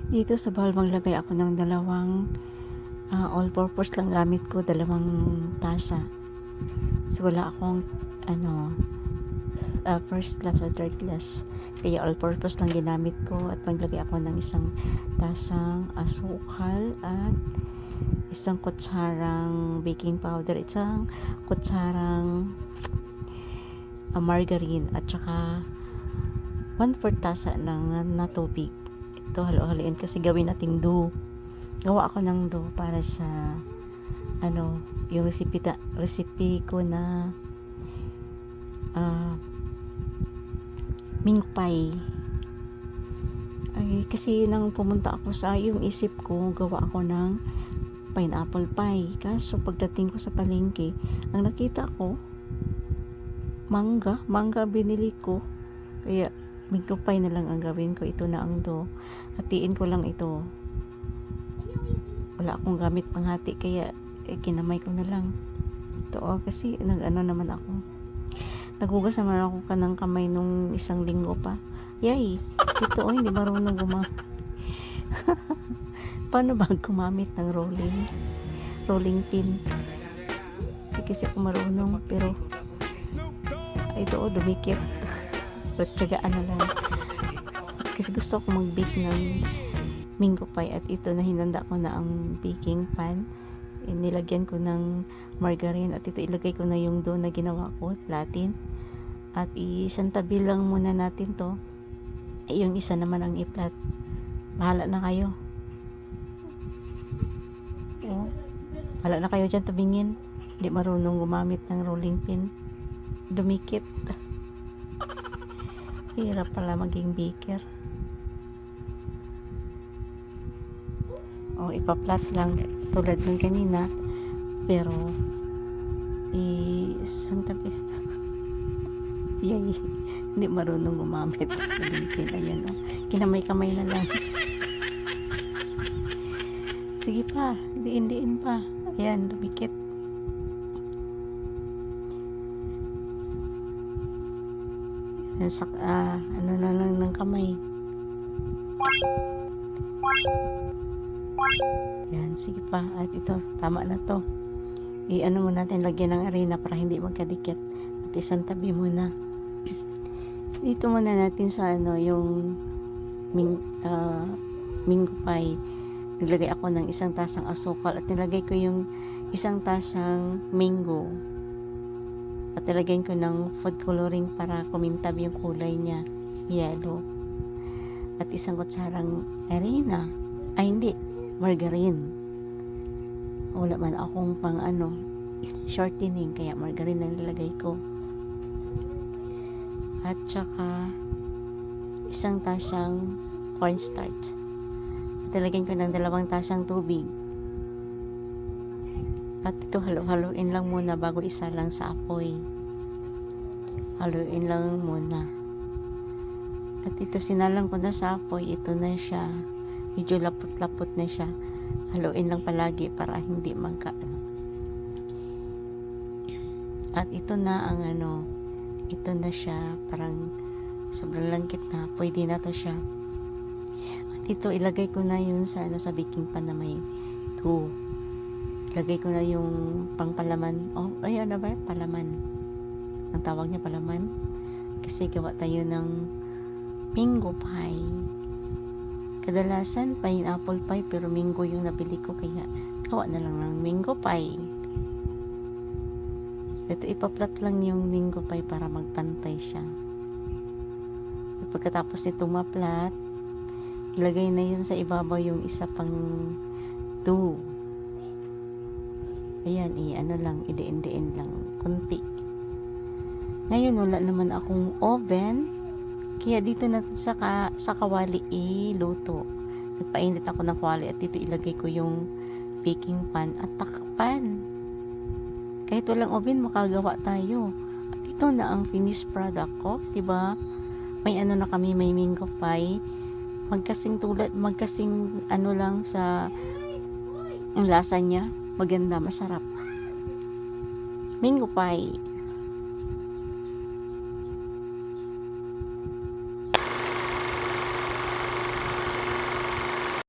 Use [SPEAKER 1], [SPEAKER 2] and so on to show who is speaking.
[SPEAKER 1] Dito sa bowl maglagay ako ng dalawang all-purpose lang gamit ko, dalawang tasa. So wala akong first class or third class. Kaya all-purpose lang ginamit ko at maglagay ako ng isang tasang asukal at isang kutsarang baking powder, isang kutsarang margarine at saka 1/4 tasa na tubig. Ito halo-haloin kasi gawin nating dough. Gawa ako ng dough para sa yung recipe ko na ming pie. Ay, kasi nang pumunta ako sa yung isip ko, gawa ako ng pineapple pie. Kaso pagdating ko sa palengke, ang nakita ko mangga binili ko. Kaya mango pie na lang ang gawin ko. Ito na ang dough. Hatiin ko lang ito. Wala akong gamit panghati kaya kinamay ko na lang. Ito kasi naman ako. Naghugas naman ako kanang kamay nung isang linggo pa. Yay! Ito hindi marunong Paano ba gumamit ng rolling pin? Hindi kasi ako marunong pero ito dumikit. But tsagaan na lang. Kasi gusto ko mag-bake ng mango pie at ito na hinanda ko na ang baking pan. Nilagyan ko ng margarine at ito ilagay ko na yung dough na ginawa ko, platin. At isantabi lang muna natin to. Yung isa naman ang i-flat. Bahala na kayo. Bahala na kayo dyan tumingin. Hindi marunong gumamit ng rolling pin. Dumikit. Hirap pala maging baker. Ipa-flat lang tulad ng kanina. Pero isantabi. Yay. Hindi marunong gumamit. Ayan, kinamay-kamay na lang. Sige pa, diin pa. Ayan, dumikit. Ano na lang ng kamay. Ayan, sige pa. At ito, tama na to. Ano mo natin, lagyan ng arena para hindi magkadikit. At isang tabi muna. Dito muna natin sa yung mango pie. Naglagay ako ng isang tasang asukal at nilagay ko yung isang tasang mango. At nilagyan ko ng food coloring para kumintab yung kulay niya, yellow. At isang kutsarang arena. Ay hindi, margarine. Wala man akong pang shortening kaya margarine ang nilagay ko. At saka isang tasang cornstarch. At nilagyan ko ng 2 tasang tubig. At ito halo-haloin lang muna bago isa lang sa apoy. Haluin lang muna. At ito sinalang ko na sa apoy. Ito na siya. Medyo lapot-lapot na siya. Haluin lang palagi para hindi At ito na ang ito na siya, parang sobrang langkit na, pwede na to siya. At ito ilagay ko na yun sa sa baking pan na may 2. Ilagay ko na yung pangpalaman. Ayan na ba? Palaman. Ang tawag niya palaman. Kasi gawa tayo ng mango pie. Kadalasan pineapple pie pero mango yung nabili ko kaya gawa na lang ng mango pie. Ito ipaplat lang yung mango pie para magpantay siya. At pagkatapos nito maplat, ilagay na yun sa ibabaw yung isa pang dough. Ayan, idiin lang konti. Ngayon wala naman akong oven, kaya dito na sa kawali iluto. Nagpainit ako ng kawali at dito ilagay ko yung baking pan at takpan. Kahit walang oven, makagawa tayo. At ito na ang finished product ko, 'di ba? May na kami, may mango pie. Magkasing lang sa ang lasa niya, maganda, masarap. Mango pie.